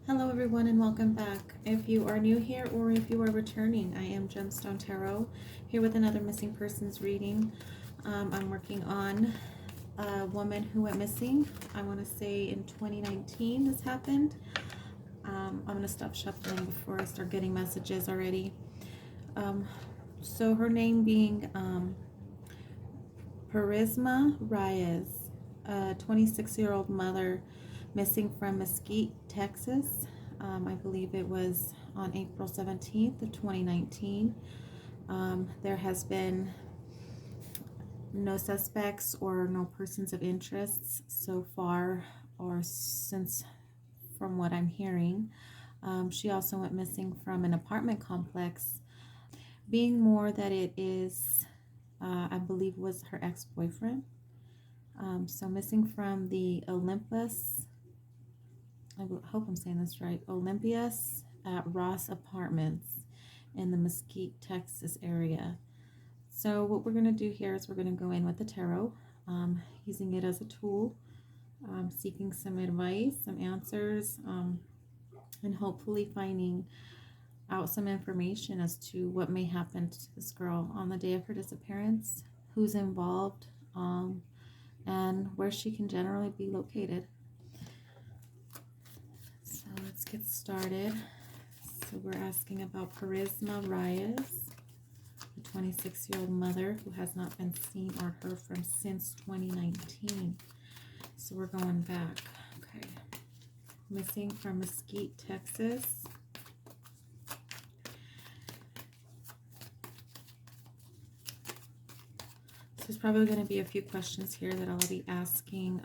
Hello everyone and welcome back. If you are new here or if you are returning, I am Gemstone Tarot here with another missing persons reading. I'm working on a woman who went missing. I want to say in 2019 this happened. I'm going to stop shuffling before I start getting messages already. So her name being Parisma Reyes, a 26-year-old mother missing from Mesquite, Texas. I believe it was on April 17th of 2019. There has been no suspects or no persons of interest so far or since from what I'm hearing. She also went missing from an apartment complex, being more that it is, I believe was her ex-boyfriend. So missing from the Olympus, I hope I'm saying this right, Olympias at Ross Apartments in the Mesquite, Texas area. So what we're going to do here is we're going to go in with the tarot, using it as a tool, seeking some advice, some answers, and hopefully finding out some information as to what may happen to this girl on the day of her disappearance, who's involved, and where she can generally be located. So let's get started. So we're asking about Parisma Reyes, a 26-year-old mother who has not been seen or heard from since 2019. So we're going back. Okay. Missing from Mesquite, Texas. So there's probably going to be a few questions here that I'll be asking.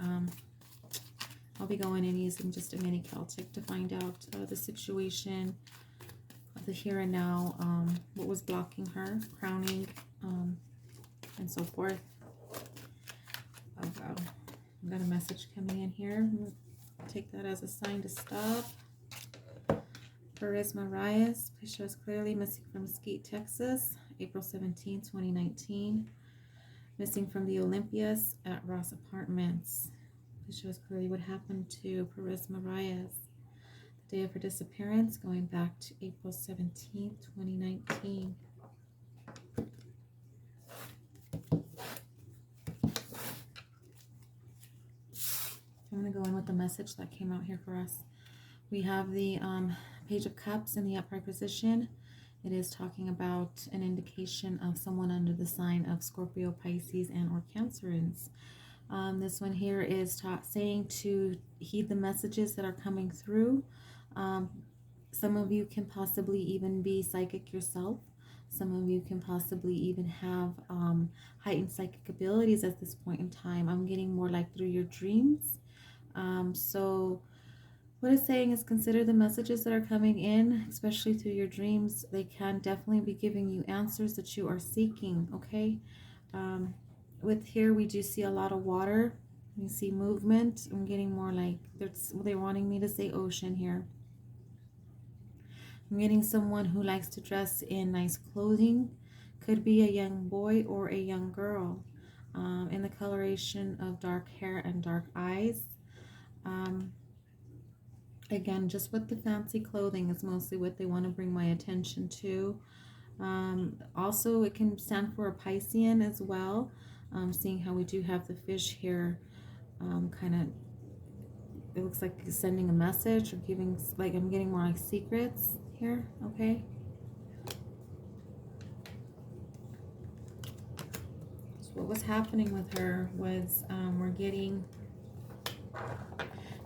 I'll be going and using just a mini Celtic to find out the situation of the here and now, what was blocking her, crowning, and so forth. Oh wow, I've got a message coming in here. I'm going to take that as a sign to stop. Persons Reyes, please show us clearly. Missing from Mesquite, Texas, April 17, 2019. Missing from the Olympias at Ross Apartments. Please show us clearly what happened to Parisma Reyes. The day of her disappearance, going back to April 17, 2019. I'm going to go in with the message that came out here for us. We have the Page of Cups in the upright position. It is talking about an indication of someone under the sign of Scorpio, Pisces, and or Cancerans. This one here is saying to heed the messages that are coming through. Some of you can possibly even be psychic yourself. Some of you can possibly even have heightened psychic abilities at this point in time. I'm getting more like through your dreams. So what it's saying is consider the messages that are coming in, especially through your dreams. They can definitely be giving you answers that you are seeking, okay? With here, we do see a lot of water. You see movement. I'm getting more like they're wanting me to say ocean here. I'm getting someone who likes to dress in nice clothing. Could be a young boy or a young girl. In the coloration of dark hair and dark eyes. Again, just with the fancy clothing is mostly what they want to bring my attention to. Also, it can stand for a Piscean as well. Seeing how we do have the fish here, kind of, it looks like sending a message or giving, like I'm getting more like secrets here, okay? So what was happening with her was we're getting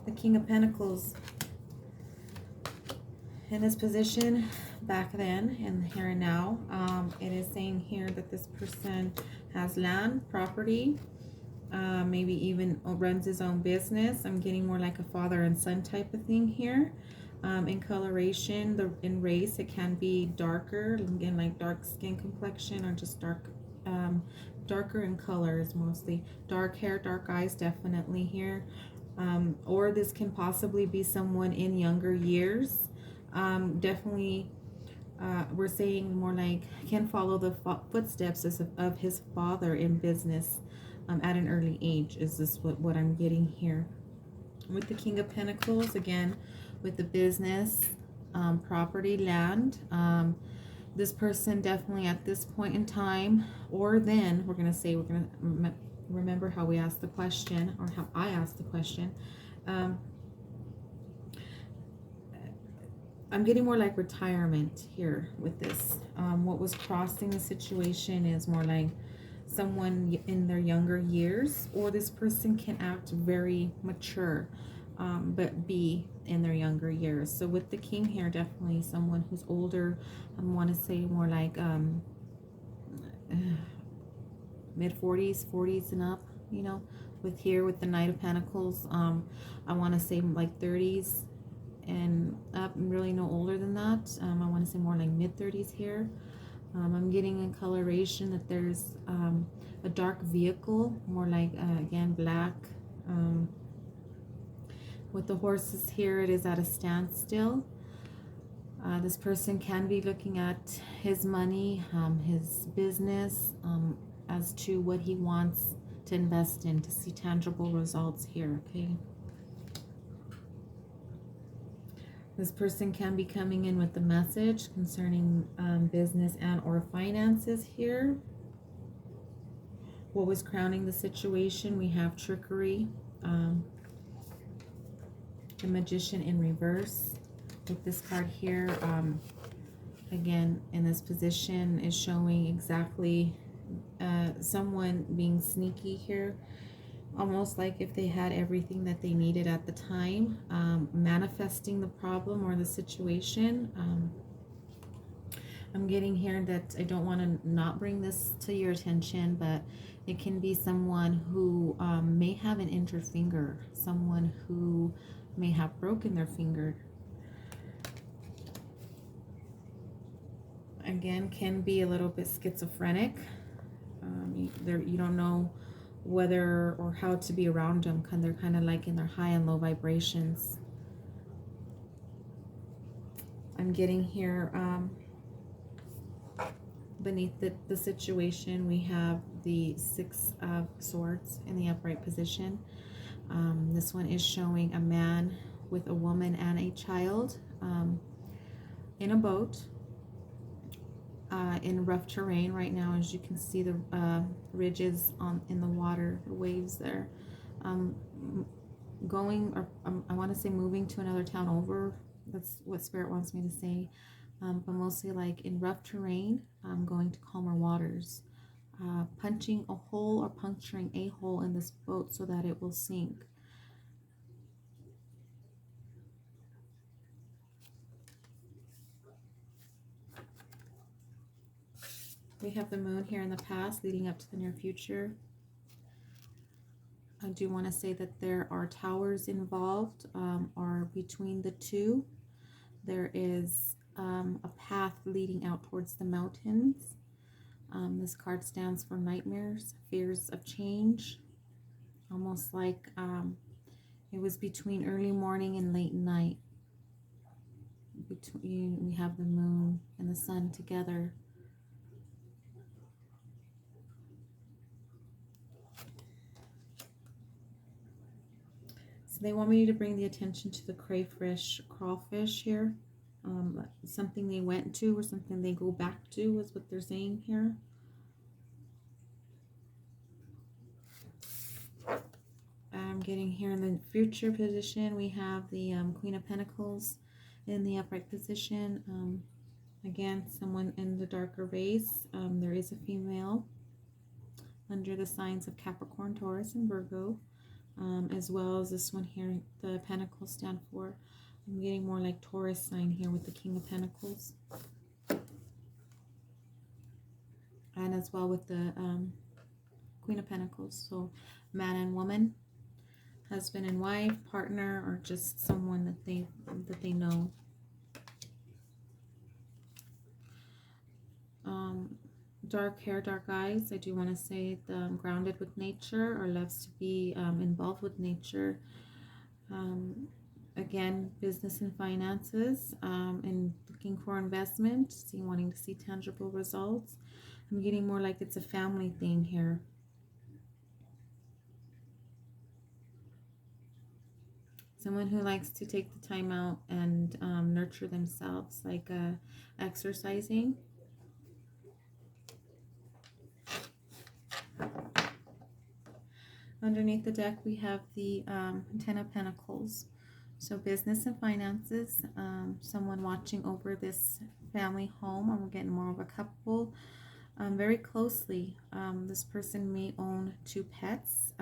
the King of Pentacles in this position back then and here and now. It is saying here that this person has land, property, maybe even runs his own business. I'm getting more like a father and son type of thing here. In coloration, in race, it can be darker, again like dark skin complexion, or just darker in colors, mostly dark hair, dark eyes, definitely here. Or this can possibly be someone in younger years. Definitely we're saying more like can follow the footsteps of his father in business at an early age. Is this what I'm getting here with the King of Pentacles? Again, with the business, property, land. This person definitely at this point in time, or then we're going to say, we're going to remember how we asked the question, or how I asked the question. I'm getting more like retirement here with this. What was crossing the situation is more like someone in their younger years, or this person can act very mature, but be in their younger years. So with the king here, definitely someone who's older. I want to say more like mid 40s, 40s and up, you know. With here, with the Knight of Pentacles, I want to say like 30s and up, really no older than that. I want to say more like mid 30s here. I'm getting a coloration that there's a dark vehicle, more like again black. With the horses here, it is at a standstill. This person can be looking at his money, his business, as to what he wants to invest in, to see tangible results here, okay? This person can be coming in with a message concerning business and or finances here. What was crowning the situation? We have trickery, the Magician in reverse. With this card here, again, in this position is showing exactly someone being sneaky here. Almost like if they had everything that they needed at the time, manifesting the problem or the situation. I'm getting here that I don't want to not bring this to your attention, but it can be someone who may have an injured finger, someone who may have broken their finger. Again, can be a little bit schizophrenic. You don't know whether or how to be around them, because they're kind of like in their high and low vibrations. I'm getting here beneath the situation, we have the Six of Swords in the upright position. This one is showing a man with a woman and a child in a boat in rough terrain right now. As you can see, the ridges in the water, the waves there. Going, or I want to say moving to another town over. That's what Spirit wants me to say. But mostly like in rough terrain, going to calmer waters. Punching a hole or puncturing a hole in this boat so that it will sink. We have the moon here in the past leading up to the near future. I do want to say that there are towers involved, or between the two. There is a path leading out towards the mountains. This card stands for nightmares, fears of change. Almost like it was between early morning and late night. We have the moon and the sun together. So they want me to bring the attention to the crayfish, crawfish here. Something they went to or something they go back to is what they're saying here. I'm getting here in the future position, we have the Queen of Pentacles in the upright position. Again, someone in the darker race. There is a female under the signs of Capricorn, Taurus, and Virgo, as well as this one here, the Pentacles stand for. I'm getting more like Taurus sign here with the King of Pentacles. And as well with the Queen of Pentacles. So man and woman, husband and wife, partner, or just someone that they know. Dark hair, dark eyes. I do want to say grounded with nature, or loves to be involved with nature. Again, business and finances, and looking for investment, wanting to see tangible results. I'm getting more like it's a family thing here. Someone who likes to take the time out and nurture themselves, like exercising. Underneath the deck, we have the Ten of Pentacles. So business and finances, someone watching over this family home, or we're getting more of a couple very closely. This person may own 2 pets,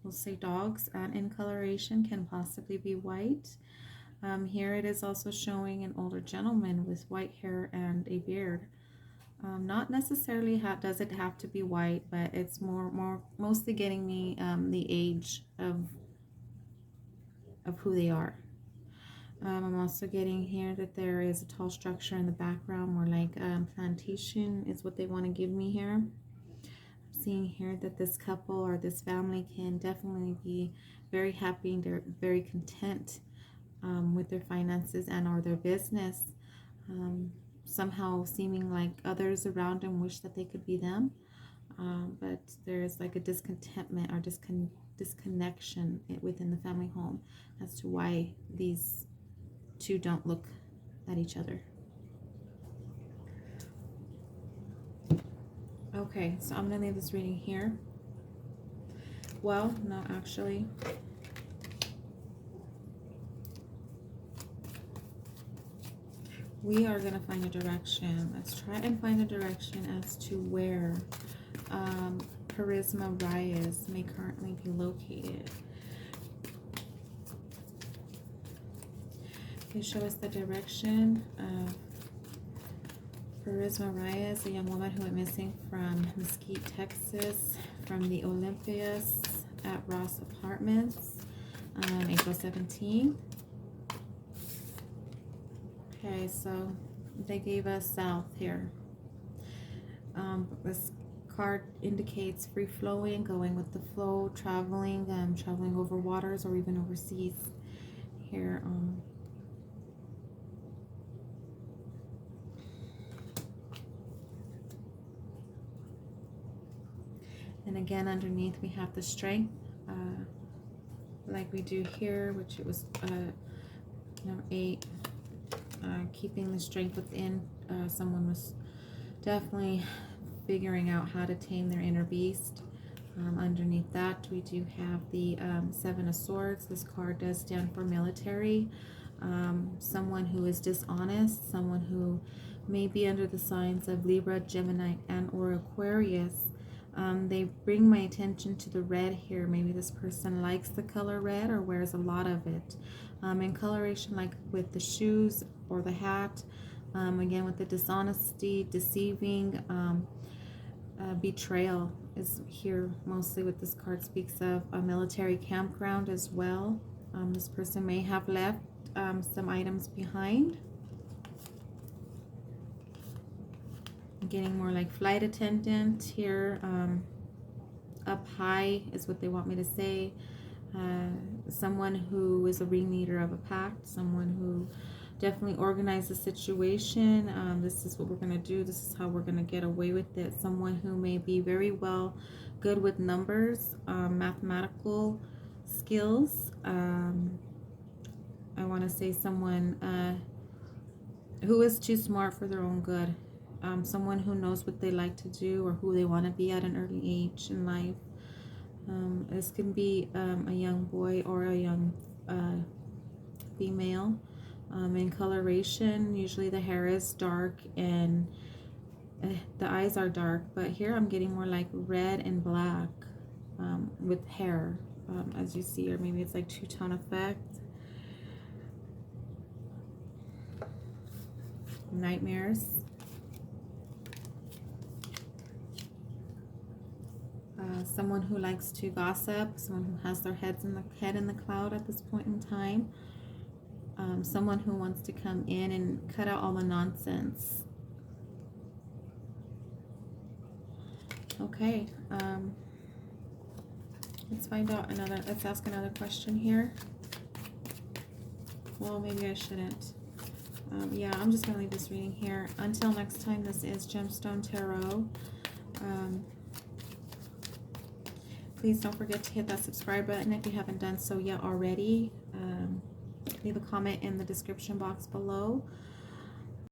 we'll say dogs, and in coloration can possibly be white. Here it is also showing an older gentleman with white hair and a beard. Not necessarily does it have to be white, but it's mostly getting me the age of who they are. I'm also getting here that there is a tall structure in the background, more like plantation is what they want to give me here. I'm seeing here that this couple or this family can definitely be very happy and they're very content with their finances and or their business. Somehow seeming like others around them wish that they could be them, but there's like a discontentment or disconnection within the family home as to why these 2 don't look at each other. Okay, so I'm gonna leave this reading here. Well, no, actually, we are going to find a direction. Let's try and find a direction as to where Parisma Reyes may currently be located. Okay, show us the direction of Persons Parisma Reyes, a young woman who went missing from Misequite, Texas, from the Olympias at Ross Apartments on April 17th. Okay, so they gave us south here. This card indicates free flowing, going with the flow, traveling, traveling over waters or even overseas. Here, and again underneath we have the strength, like we do here, which it was number 8. Keeping the strength within. Someone was definitely figuring out how to tame their inner beast. Underneath that we do have the 7 of Swords. This card does stand for military. Someone who is dishonest, someone who may be under the signs of Libra, Gemini, and or Aquarius. They bring my attention to the red here. Maybe this person likes the color red or wears a lot of it. In coloration, like with the shoes or the hat. Again, with the dishonesty, deceiving, betrayal is here mostly what this card speaks of. A military campground as well. This person may have left some items behind. I'm getting more like flight attendant here. Up high is what they want me to say. Someone who is a ringleader of a pact, someone who definitely organized the situation. This is what we're going to do. This is how we're going to get away with it. Someone who may be very good with numbers, mathematical skills. I want to say someone who is too smart for their own good. Someone who knows what they like to do or who they want to be at an early age in life. This can be a young boy or a young female. In coloration, usually the hair is dark and the eyes are dark, but here I'm getting more like red and black with hair, as you see, or maybe it's like two-tone effect. Nightmares. Someone who likes to gossip, someone who has their head in the cloud at this point in time. Someone who wants to come in and cut out all the nonsense. Okay, let's ask another question here. Well, maybe I shouldn't. Yeah, I'm just gonna leave this reading here. Until next time, this is Gemstone Tarot. Please don't forget to hit that subscribe button if you haven't done so yet already. Leave a comment in the description box below.